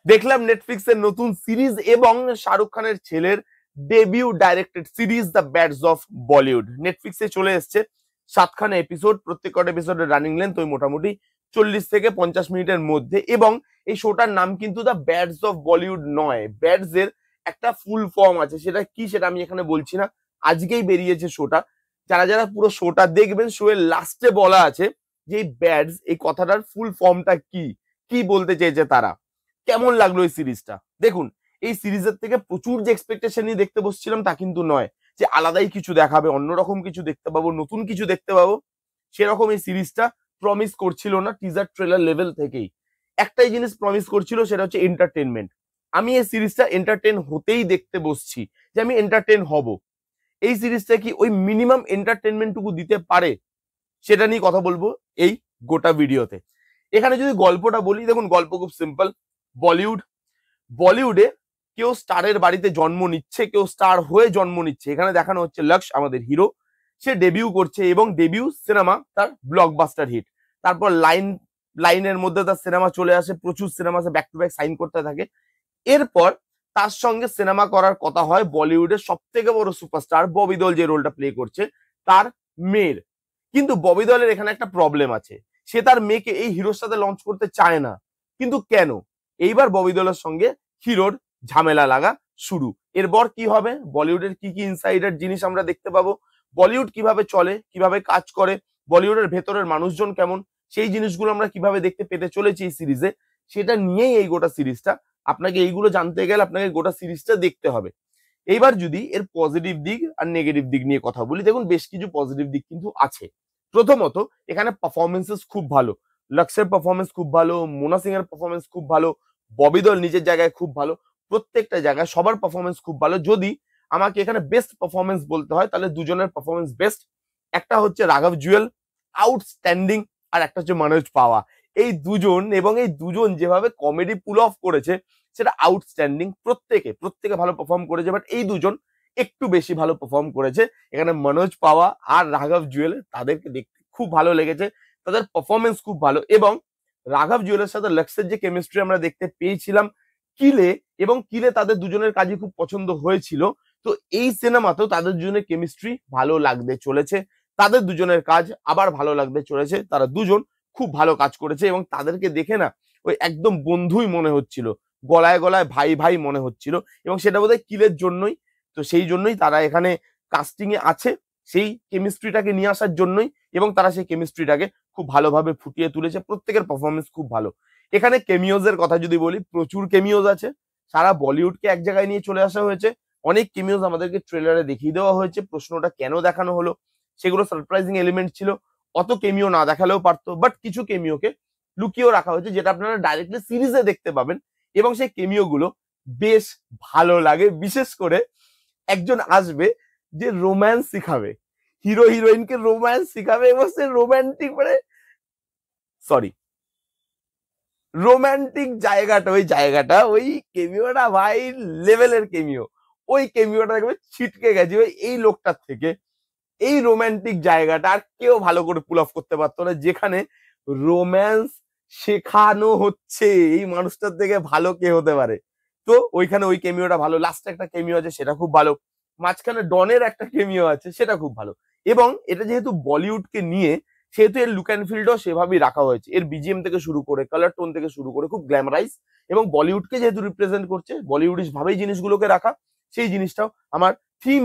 দেখলাম নেটফ্লিক্সের নতুন সিরিজ এবং শাহরুখ খানের ছেলের debut directed series the ব্যাডস of Bollywood নেটফ্লিক্সে চলে এসছে। 7খানা এপিসোড, প্রত্যেকটা এপিসোডের রানিং লেন্থ ওই মোটামুটি 40 থেকে 50 মিনিটের মধ্যে। এবং এই শোটার নাম কিন্তু দ্য ব্যাডস অফ বলিউড নয়, ব্যাডস এর একটা ফুল ফর্ম আছে, সেটা কি সেটা আমি এখানে বলছি না, আজকেই বেরিয়েছে শোটা। যারা যারা পুরো শোটা দেখবেন, শো এর লাস্টে বলা আছে যে এই ব্যাডস এই কথাটার ফুল ফর্মটা কি কি বলতে চেয়েছে তারা। কেমন লাগলো এই সিরিজটা? দেখুন, এই সিরিজের থেকে প্রচুর যে এক্সপেকটেশন নিয়ে দেখতে বসছিলাম তা কিন্তু নয় যে আলাদাই কিছু দেখাবে, অন্যরকম কিছু দেখতে পাবো, নতুন কিছু দেখতে পাবো, সেরকম এই সিরিজটা প্রমিস করছিল না টিজার ট্রেলার লেভেল থেকেই। একটাই জিনিস প্রমিস করছিল, সেটা হচ্ছে এন্টারটেনমেন্ট। আমি এই সিরিজটা এন্টারটেন হতেই দেখতে বসছি, যে আমি এন্টারটেন হব। এই সিরিজটা কি ওই মিনিমাম এন্টারটেনমেন্টটুকু দিতে পারে, সেটা নিয়ে কথা বলবো এই গোটা ভিডিওতে। এখানে যদি গল্পটা বলি, দেখুন গল্প খুব সিম্পল। বলিউডে কেউ স্টারের বাড়িতে জন্ম নিচ্ছে, কেউ স্টার হয়ে জন্ম নিচ্ছে। এখানে দেখানো হচ্ছে লক্ষ, আমাদের হিরো, সে ডেবিউ করছে এবং ডেবিউ সিনেমা তার ব্লকবাস্টার হিট। তারপর লাইনের মধ্যে তার সিনেমা চলে আসে, প্রচুর cinema back to back sign করতে থাকে। এরপর তার সঙ্গে সিনেমা করার কথা হয় বলিউডের সব থেকে বড় সুপারস্টার ববি দেওল যে রোলটা প্লে করছে তার মেয়ের। কিন্তু ববি দেওলের এখানে একটা প্রবলেম আছে, সে তার মেয়েকে এই হিরোর সাথে লঞ্চ করতে চায় না। কিন্তু কেন? এইবার ববি দেওলের সঙ্গে হিরোর ঝামেলা লাগা শুরু। এরপর কি হবে, বলিউডের কি কি ইনসাইডার জিনিস আমরা দেখতে পাবো, বলিউড কিভাবে চলে, কিভাবে কাজ করে, বলিউডের ভেতরের মানুষজন কেমন, সেই জিনিসগুলো আমরা কিভাবে দেখতে পেতে চলেছি এই সিরিজে, সেটা নিয়েই এই গোটা সিরিজটা। আপনাকে এইগুলো জানতে গেলে আপনাকে গোটা সিরিজটা দেখতে হবে। এইবার যদি এর পজিটিভ দিক আর নেগেটিভ দিক নিয়ে কথা বলি, দেখুন বেশ কিছু পজিটিভ দিক কিন্তু আছে। প্রথমত, এখানে পারফরমেন্সেস খুব ভালো। লক্সের পারফরমেন্স খুব ভালো, মোনা সিং এর পারফরমেন্স খুব ভালো, ববি দেওল নিজের জায়গায় খুব ভালো, প্রত্যেকটা জায়গায় সবার পারফরমেন্স খুব ভালো। যদি আমাকে এখানে বেস্ট পারফরমেন্স বলতে হয়, তাহলে দুজনের পারফরমেন্স বেস্ট। একটা হচ্ছে রাঘব জুয়েল, আউটস্ট্যান্ডিং, আর একটা হচ্ছে মনোজ পাওয়া। এই দুজন, এবং এই দুজন যেভাবে কমেডি পুল অফ করেছে সেটা আউটস্ট্যান্ডিং। প্রত্যেকে ভালো পারফর্ম করেছে, বাট এই দুজন একটু বেশি ভালো পারফর্ম করেছে। এখানে মনোজ পাওয়া আর রাঘব জুয়েল, তাদেরকে দেখতে খুব ভালো লেগেছে, তাদের পারফরমেন্স খুব ভালো। এবং রাঘব জুয়েলের সাথে লক্সের যে কেমিস্ট্রি আমরা দেখতে পেয়েছিলাম কিলে, এবং কিলে তাদের দুজনের কাজই খুব পছন্দ হয়েছিল। তো এই সিনেমাতেও তাদের দুজনের কেমিস্ট্রি ভালো লাগতে চলেছে, তাদের দুজনের কাজ আবার ভালো লাগতে চলেছে। তারা দুজন খুব ভালো কাজ করেছে এবং তাদেরকে দেখে না ওই একদম বন্ধুই মনে হচ্ছিল, গলায় গলায় ভাই ভাই মনে হচ্ছিল, এবং সেটা বোধহয় কিলের জন্যই। তো সেই জন্যই তারা এখানে কাস্টিং এ আছে, সেই কেমিস্ট্রিটাকে নিয়ে আসার জন্যই, এবং তারা সেই কেমিস্ট্রিটাকে খুব ভালোভাবে ফুটিয়ে তুলেছে। প্রত্যেকের পারফরমেন্স খুব ভালো। এখানে কেমিওজ এর কথা যদি বলি, প্রচুর কেমিওজ আছে। সারা বলিউডকে এক জায়গায় নিয়ে চলে আসা হয়েছে। অনেক কেমিওজ আমাদেরকে ট্রেলারে দেখিয়ে দেওয়া হয়েছে। প্রশ্নটা কেন দেখানো হলো, সেগুলো সারপ্রাইজিং এলিমেন্ট ছিল। অত কেমিও না দেখালেও পারতো, বাট কিছু কেমিওকে লুকিয়েও রাখা হয়েছে, যেটা আপনারা ডাইরেক্টলি সিরিজে দেখতে পাবেন। এবং সেই কেমিও গুলো বেশ ভালো লাগে। বিশেষ করে একজন আসবে যে রোম্যান্স শিখাবে, হিরো হিরোইনকে রোম্যান্স শিখাবে, এবং সে রোম্যান্টিক সরি রোম্যান্টিক জায়গাটা, ওই কেমিওটা ভাই লেভেলের কেমিও। ওই কেমিওটা দেখবে ছিটকে গেছে এই লোকটার থেকে। এই রোম্যান্টিক জায়গাটা আর কেউ ভালো করে পুল অফ করতে পারতো না, যেখানে রোম্যান্স শেখানো হচ্ছে। এই মানুষটার থেকে ভালো কে হতে পারে? তো ওইখানে ওই কেমিওটা ভালো। লাস্টে একটা কেমিও আছে, সেটা খুব ভালো। মাঝখানে ডনের একটা কেমিও আছে, সেটা খুব ভালো। এবং এটা যেহেতু বলিউডকে নিয়ে, সেহেতু এর লুক অ্যান্ড ফিলটাও সেভাবেই রাখা হয়েছে। এর বিজিএম থেকে শুরু করে, কালার টোন থেকে শুরু করে খুব গ্ল্যামারাইজ, এবং বলিউডকে যেহেতু রিপ্রেজেন্ট করছে, বলিউডিশ ভাবেই জিনিসগুলোকে রাখা, সেই জিনিসটাও আমার থিম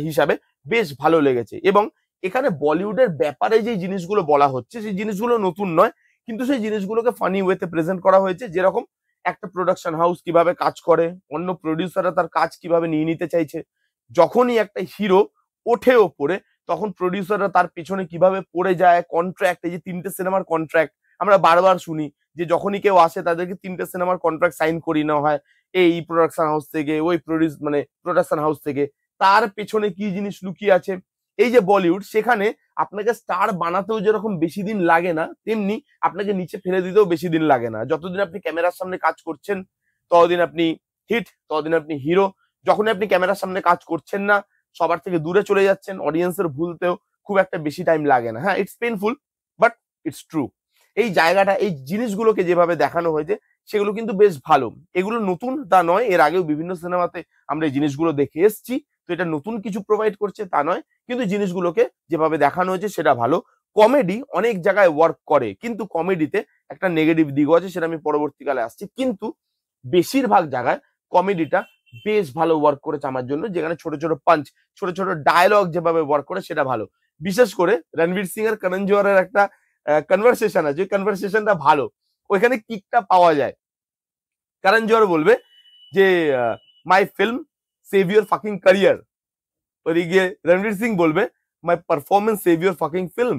হিসাবে বেশ ভালো লেগেছে। এবং এখানে বলিউডের ব্যাপারে যে জিনিসগুলো বলা হচ্ছে, সেই জিনিসগুলো নতুন নয়, কিন্তু সেই জিনিসগুলোকে ফানি ওয়েতে প্রেজেন্ট করা হয়েছে। যেরকম একটা প্রোডাকশন হাউস কিভাবে কাজ করে, অন্য প্রডিউসাররা তার কাজ কিভাবে নিয়ে নিতে চাইছে, যখনই একটা হিরো ওঠে ওপরে, তখন প্রডিউসাররা তার পেছনে কিভাবে পড়ে যায়। কন্ট্রাক্ট, এই যে 3টে সিনেমার কন্ট্রাক্ট আমরা বারবার শুনি, যে যখনই কেউ আসে তাদেরকে 3টে সিনেমার কন্ট্রাক্ট সাইন করিয়ে নেওয়া হয় এই প্রোডাকশন হাউস থেকে, ওই প্রোডাকশন হাউস থেকে। তার পেছনে কি জিনিস লুকিয়ে আছে। এই যে বলিউড, সেখানে আপনাকে স্টার বানাতেও যেরকম বেশি দিন লাগে না, তেমনি আপনাকে নিচে ফেলে দিতেও বেশি দিন লাগে না। যতদিন আপনি ক্যামেরার সামনে কাজ করছেন, ততদিন আপনি হিট, ততদিন আপনি হিরো। যখনই আপনি ক্যামেরার সামনে কাজ করছেন না, সবার থেকে দূরে চলে যাচ্ছেন, অডিয়েন্সের ভুলতেও খুব একটা বেশি টাইম লাগে না। হ্যাঁ, it's painful, but it's true. এই জায়গাটা, এই জিনিসগুলোকে যেভাবে দেখানো হয়েছে, সেগুলো কিন্তু বেশ ভালো। এগুলো নতুন তা নয়, এর আগেও বিভিন্ন সিনেমাতে আমরা এই জিনিসগুলো দেখে এসেছি। তো এটা নতুন কিছু প্রোভাইড করছে তা নয়, কিন্তু জিনিসগুলোকে যেভাবে দেখানো হয়েছে সেটা ভালো। কমেডি অনেক জায়গায় ওয়ার্ক করে, কিন্তু কমেডিতে একটা নেগেটিভ দিকও আছে, সেটা আমি পরবর্তীকালে আসছি। কিন্তু বেশিরভাগ জায়গায় কমেডিটা বেশ ভালো ওয়ার্ক করেছে আমার জন্য, যেখানে ছোট ছোট পাঞ্চ, ছোট ছোট ডায়লগ যেভাবে ওয়ার্ক করে সেটা ভালো। বিশেষ করে রণবীর সিং এর করণ জোহরের একটা কনভারসেশন আছে, ওই কনভারসেশনটা ভালো, ওইখানে কিকটা পাওয়া যায়। করণ জোহর বলবে যে my film save your fucking career, ওদিকে রণবীর সিং বলবে my performance save your fucking film.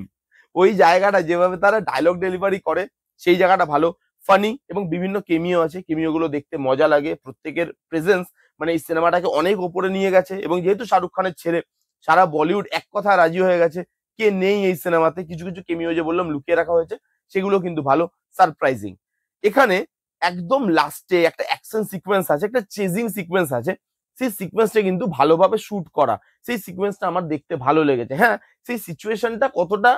ওই জায়গাটা যেভাবে তারা ডায়লগ ডেলিভারি করে সেই জায়গাটা ভালো, ফানি, এবং বিভিন্ন কেমিও আছে, কেমিও গুলো দেখতে মজা লাগে। প্রত্যেকের প্রেজেন্স মানে এই সিনেমাটাকে অনেক ওপরে নিয়ে গেছে, এবং যেহেতু শাহরুখ খানের ছেলে, সারা বলিউড এক কথা রাজি হয়ে গেছে কে নেই এই সিনেমাতে। কিছু কিছু কেমিও যে বললাম লুকিয়ে রাখা হয়েছে, সেগুলো কিন্তু ভালো, সারপ্রাইজিং। এখানে একদম লাস্টে একটা অ্যাকশন সিকোয়েন্স আছে, একটা চেজিং সিকোয়েন্স আছে, সেই সিকোয়েন্সটা কিন্তু ভালোভাবে শুট করা, সেই সিকোয়েন্সটা আমার দেখতে ভালো লেগেছে। হ্যাঁ, সেই সিচুয়েশনটা কতটা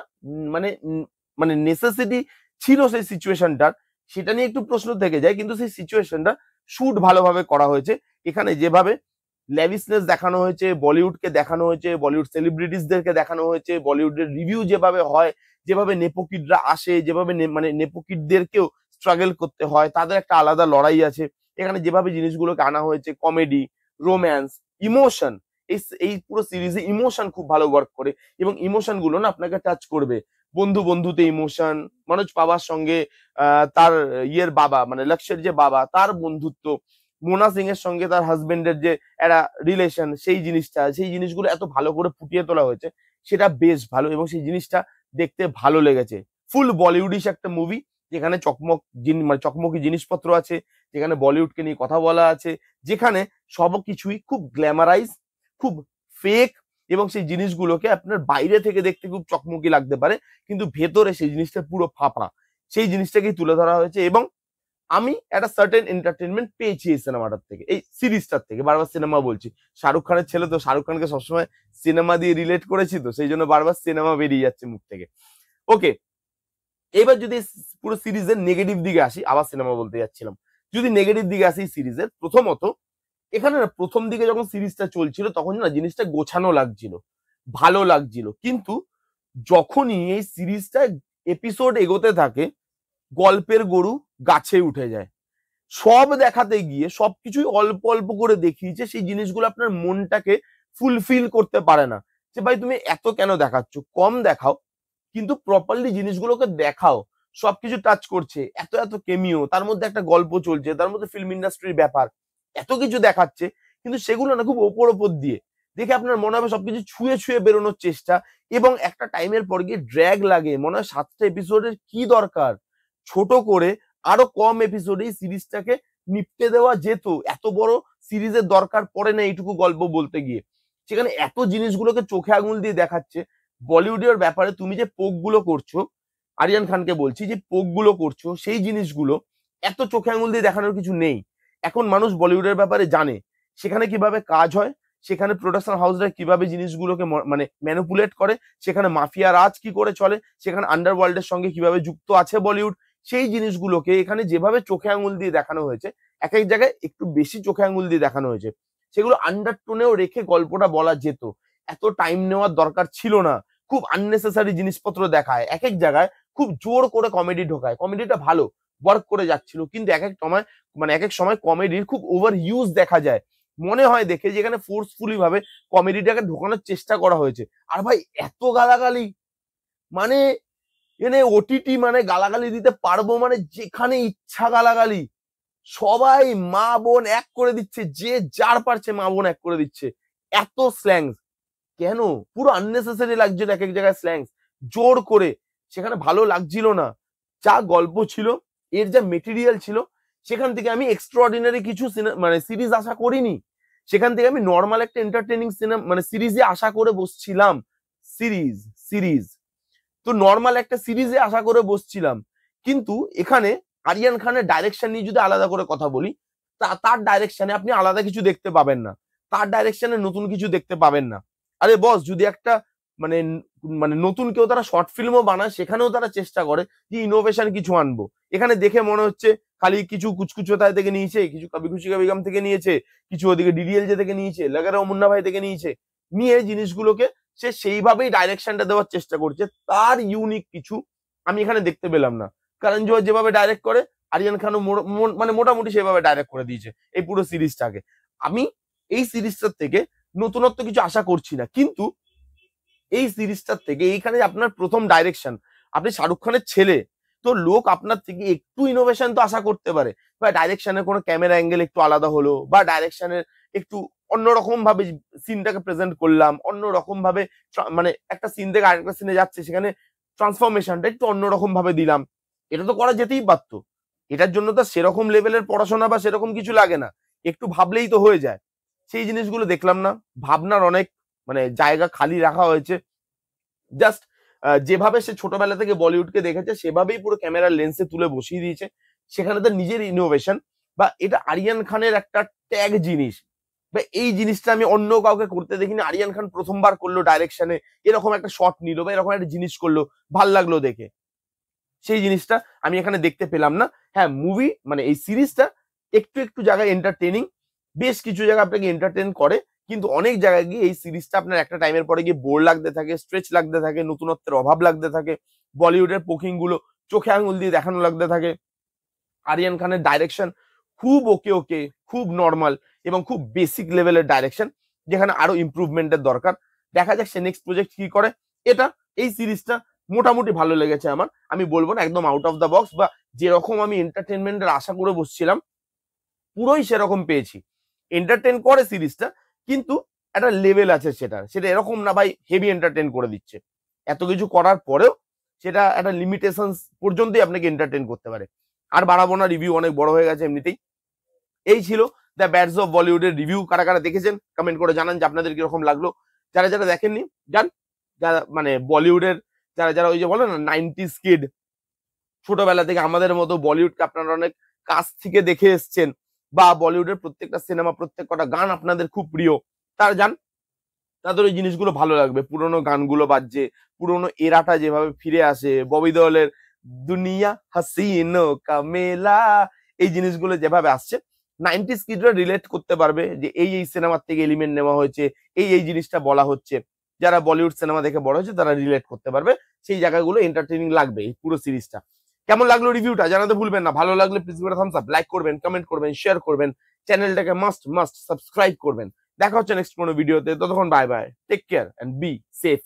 মানে নেসেসিটি ছিল সেই সিচুয়েশনটার, সেটা নিয়ে একটু প্রশ্ন থেকে যায়, কিন্তু সেই সিচুয়েশনটা শুট ভালোভাবে করা হয়েছে। এখানে যেভাবে ল্যাভিসনেস দেখানো হয়েছে, বলিউডকে দেখানো হয়েছে, বলিউড সেলিব্রিটিসদেরকে দেখানো হয়েছে, বলিউডের রিভিউ যেভাবে হয়, যেভাবে নেপোকিডরা আসে, যেভাবে মানে নেপোকিডদেরকেও স্ট্রাগল করতে হয়, তাদের একটা আলাদা লড়াই আছে। এখানে যেভাবে জিনিসগুলোকে আনা হয়েছে, কমেডি, রোম্যান্স, ইমোশন, এই পুরো সিরিজে ইমোশন খুব ভালো ওয়ার্ক করে, এবং ইমোশন গুলো না আপনাকে টাচ করবে। বন্ধু বন্ধুতে ইমোশন, মনোজ পাবার সঙ্গে তার ইয়ের বাবা মানে লক্ষ্যের যে বাবা তার বন্ধুত্ব, মোনা সিং এর সঙ্গে তার হাজবেন্ডের যে একটা রিলেশন, সেই জিনিসটা, সেই জিনিসগুলো এত ভালো করে ফুটিয়ে তোলা হয়েছে, সেটা বেশ ভালো, এবং সেই জিনিসটা দেখতে ভালো লেগেছে। ফুল বলিউডিশ একটা মুভি, যেখানে মানে চকমকি জিনিসপত্র আছে, যেখানে বলিউডকে নিয়ে কথা বলা আছে, যেখানে সবকিছুই খুব গ্ল্যামারাইজ, খুব ফেক, এবং সেই জিনিসগুলোকে আপনার বাইরে থেকে দেখতে খুব চকমকি লাগতে পারে, কিন্তু ভেতরে সেই জিনিসটা পুরো ফাঁপা, সেই জিনিসটাকেই তুলে ধরা হয়েছে। এবং আমি একটা সার্টেন এন্টারটেনমেন্ট পেয়েছি এই সিনেমাটার থেকে, এই সিরিজটার থেকে। বারবার সিনেমা বলছি, শাহরুখ খানের ছেলে তো, শাহরুখ খানকে সবসময় সিনেমা দিয়ে রিলেট করেছি, তো সেই জন্য বারবার সিনেমা বেরিয়ে যাচ্ছে মুখ থেকে। ওকে, এবার যদি পুরো সিরিজের নেগেটিভ দিকে আসি, আবার সিনেমা বলতে যাচ্ছিলাম, যদি নেগেটিভ দিকে আসি সিরিজের, প্রথমত এখানে না প্রথম দিকে যখন সিরিজটা চলছিল তখন না জিনিসটা গোছানো লাগছিল, ভালো লাগছিল, কিন্তু যখনই এই সিরিজটা এপিসোড এগোতে থাকে, গল্পের গরু গাছে উঠে যায়। সব দেখাতে গিয়ে সবকিছুই অল্প অল্প করে দেখিয়েছে, সেই জিনিসগুলো আপনার মনটাকে ফুলফিল করতে পারে না। যে ভাই তুমি এত কেন দেখাচ্ছ, কম দেখাও, কিন্তু প্রপারলি জিনিসগুলোকে দেখাও। সবকিছু টাচ করছে, এত এত কেমিও, তার মধ্যে একটা গল্প চলছে, তার মধ্যে ফিল্ম ইন্ডাস্ট্রির ব্যাপার, এত কিছু দেখাচ্ছে, কিন্তু সেগুলো না খুব ওপর ওপর দিয়ে দেখে আপনার মনে হবে সবকিছু ছুঁয়ে ছুঁয়ে বেরোনোর চেষ্টা, এবং একটা টাইমের পর গিয়ে ড্র্যাগ লাগে, মনে হয় 7টা এপিসোডের কি দরকার, ছোট করে আরো কম এপিসোডে সিরিজটাকে নিপটে দেওয়া যেত, এত বড় সিরিজের দরকার পড়ে না এইটুকু গল্প বলতে গিয়ে। সেখানে এত জিনিসগুলোকে চোখে আঙুল দিয়ে দেখাচ্ছে। বলিউডের ব্যাপারে তুমি যে পোক গুলো করছো, আরিয়ান খানকে বলছি, যে পোক গুলো করছো, সেই জিনিসগুলো এত চোখে আঙুল দিয়ে দেখানোর কিছু নেই। এখন মানুষ বলিউডের ব্যাপারে জানে, সেখানে কিভাবে কাজ হয়, সেখানে প্রোডাকশন হাউসরা কিভাবে জিনিসগুলোকে মানে ম্যানিপুলেট করে, সেখানে মাফিয়া রাজ কি করে চলে, সেখানে আন্ডারওয়ার্ল্ডের সঙ্গে কিভাবে যুক্ত আছে বলিউড, সেই জিনিসগুলোকে এখানে যেভাবে চোখে আঙুল দিয়ে দেখানো হয়েছে, এক এক জায়গায় একটু বেশি চোখে আঙুল দিয়ে দেখানো হয়েছে, সেগুলো আন্ডারটোনেও রেখে গল্পটা বলা যেত। এত টাইম নেওয়ার দরকার ছিল না। খুব আননেসেসারি জিনিসপত্র দেখায়, এক এক জায়গায় খুব জোর করে কমেডি ঢোকায়, কমেডিটা ভালো ওয়ার্ক করে যাচ্ছিল, কিন্তু এক এক সময় মানে এক এক সময় কমেডির খুব ওভার ইউজ দেখা যায়। মনে হয় দেখে যেখানে ফোর্সফুলি ভাবে কমেডিটাকে ঢোকানোর চেষ্টা করা হয়েছে। আর ভাই এত গালাগালি, মানে এনে ওটিটি মানে গালাগালি দিতে পারবো, মানে যেখানে ইচ্ছা গালাগালি, সবাই মা বোন এক করে দিচ্ছে, যে যার পারছে মা বোন এক করে দিচ্ছে। এত স্ল্যাংস কেন, পুরো আননেসেসারি লাগছিল এক এক জায়গায় স্ল্যাংস জোর করে, সেখানে ভালো লাগছিল না। যা গল্প ছিল, এর যা মেটেরিয়াল ছিল, সেখান থেকে আমি এক্সট্রাঅর্ডিনারি কিছু মানে সিরিজ আশা করিনি। সেখান থেকে আমি নর্মাল একটা এন্টারটেনিং সিনেমা মানে সিরিজে আশা করে বসছিলাম। সিরিজ তো নর্মাল একটা সিরিজে আশা করে বসছিলাম, কিন্তু এখানে আরিয়ান খানের ডাইরেকশন নিয়ে যদি আলাদা করে কথা বলি, তার ডাইরেকশনে আপনি আলাদা কিছু দেখতে পাবেন না, তার ডাইরেকশনে নতুন কিছু দেখতে পাবেন না। আরে বস, যদি একটা মানে মানে নতুন কেউ তারা শর্ট ফিল্মও বানায়, সেখানেও তারা চেষ্টা করে যে ইনোভেশন কিছু আনবো। এখানে দেখে মনে হচ্ছে খালি কিছু কুচকুচোতায় থেকে নিয়েছে, কিছু কবি খুশি কবি গম থেকে নিয়েছে, কিছু ওদিকে ডিডিএলজে থেকে নিয়েছে, লাগারে মুন্না ভাই থেকে নিয়েছে, নিয়ে জিনিসগুলোকে সে সেইভাবেই ডাইরেকশনটা দেওয়ার চেষ্টা করছে। তার ইউনিক কিছু আমি এখানে দেখতে পেলাম না। কারণ জোহর যেভাবে ডাইরেক্ট করে, আরিয়ান খানও মানে মোটামুটি সেভাবে ডাইরেক্ট করে দিয়েছে এই পুরো সিরিজটাকে। আমি এই সিরিজটার থেকে নতুনত্ব কিছু আশা করছি না, কিন্তু এই সিরিজটার থেকে এইখানে আপনার প্রথম ডাইরেকশন, আপনি শাহরুখ খানের ছেলে, তো লোক আপনার থেকে একটু ইনোভেশন তো আশা করতে পারে, বা ডাইরেকশনের কোনো ক্যামেরা অ্যাঙ্গেল একটু আলাদা হলো, বা ডাইরেকশনের একটু অন্যরকম ভাবে সিনটাকে প্রেজেন্ট করলাম, অন্যরকম ভাবে মানে একটা সিন থেকে আরেকটা সিনে যাচ্ছে সেখানে ট্রান্সফরমেশনটা একটু অন্যরকম ভাবে দিলাম। এটা তো করা যেতেই পারতো, এটার জন্য তো সেরকম লেভেলের পড়াশোনা বা সেরকম কিছু লাগে না, একটু ভাবলেই তো হয়ে যায়। সেই জিনিসগুলো দেখলাম না, ভাবনার অনেক মানে জায়গা খালি রাখা হয়েছে। জাস্ট যেভাবে সে ছোটবেলা থেকে বলিউডকে দেখেছে সেভাবেই পুরো ক্যামেরার লেন্সে তুলে বসিয়ে দিয়েছে। সেখানে তার নিজের ইনোভেশন বা এটা আরিয়ান খানের একটা ট্যাগ জিনিস, বা এই জিনিসটা আমি অন্য কাউকে করতে দেখিনি। আরিয়ান খান প্রথমবার করলো ডাইরেকশনে, এরকম একটা শট নিল বা এরকম একটা জিনিস করলো, ভাল লাগলো দেখে। সেই জিনিসটা আমি এখানে দেখতে পেলাম না। হ্যাঁ, মুভি মানে এই সিরিজটা একটু একটু জায়গায় এন্টারটেনিং, বেশ কিছু জায়গায় আপনাকে এন্টারটেন করে, কিন্তু অনেক জায়গায় গিয়ে এই সিরিজটা আপনার একটা টাইমের পরে গিয়ে বোর লাগতে থাকে, স্ট্রেচ লাগতে থাকে, নতুনত্বের অভাব লাগতে থাকে, বলিউডের পোকিং গুলো চোখে আঙুল দিয়ে দেখানো লাগতে থাকে। আরিয়ান খানের ডাইরেকশন খুব ওকে ওকে, খুব নর্মাল এবং খুব বেসিক লেভেলের ডাইরেকশন, যেখানে আরো ইমপ্রুভমেন্টের দরকার। দেখা যাক সে নেক্সট প্রজেক্ট কি করে। এটা এই সিরিজটা মোটামুটি ভালো লেগেছে আমার, আমি বলবো না একদম আউট অফ দ্য বক্স, বা যেরকম আমি এন্টারটেনমেন্টের আশা করে বসছিলাম পুরোই সেরকম পেয়েছি। এন্টারটেন করে সিরিজটা, কিন্তু একটা লেভেল আছে সেটা এরকম না ভাই হেভি এন্টারটেন করে দিচ্ছে। এত কিছু করার পরেও সেটা একটা লিমিটেশন পর্যন্তই আপনাকে এন্টারটেন করতে পারে। আর বাড়াবো না, রিভিউ অনেক বড় হয়ে গেছে এমনিতেই। এই ছিল দ্য ব্যাডস অফ বলিউডের রিভিউ। কারা কারা দেখেছেন কমেন্ট করে জানান যে আপনাদের কিরকম লাগলো। যারা যারা দেখেননি যান, যারা মানে বলিউডের যারা যারা ওই যে বলে না 90s কিড, ছোটবেলা থেকে আমাদের মতো বলিউডকে আপনারা অনেক কাছ থেকে দেখে এসছেন, বা বলিউডের প্রত্যেকটা সিনেমা প্রত্যেকটা গান আপনাদের খুব প্রিয়, তারা যান, তাদের ওই জিনিসগুলো ভালো লাগবে। পুরোনো গানগুলো বাজছে, পুরোনো এরাটা যেভাবে ফিরে আসে, ববি দেওয়ালের দুনিয়া হাসিনো কা মেলা, এই জিনিসগুলো যেভাবে আসছে 90s কিডরা রিলেট করতে পারবে যে এই সিনেমার থেকে এলিমেন্ট নেওয়া হয়েছে, এই জিনিসটা বলা হচ্ছে। যারা বলিউড সিনেমা দেখে বড় হয়েছে তারা রিলেট করতে পারবে, সেই জায়গাগুলো এন্টারটেইনিং লাগবে এই পুরো সিরিজটা। কেমন লাগলো রিভিউটা জানাতে ভুলবেন না। ভালো লাগলে প্লিজ করে থামস আপ, লাইক করবেন, কমেন্ট করবেন, শেয়ার করবেন, চ্যানেলটাকে মাস্ট সাবস্ক্রাইব করবেন। দেখা হচ্ছে নেক্সট কোনো ভিডিওতে, ততক্ষণ bye bye, take care and be safe.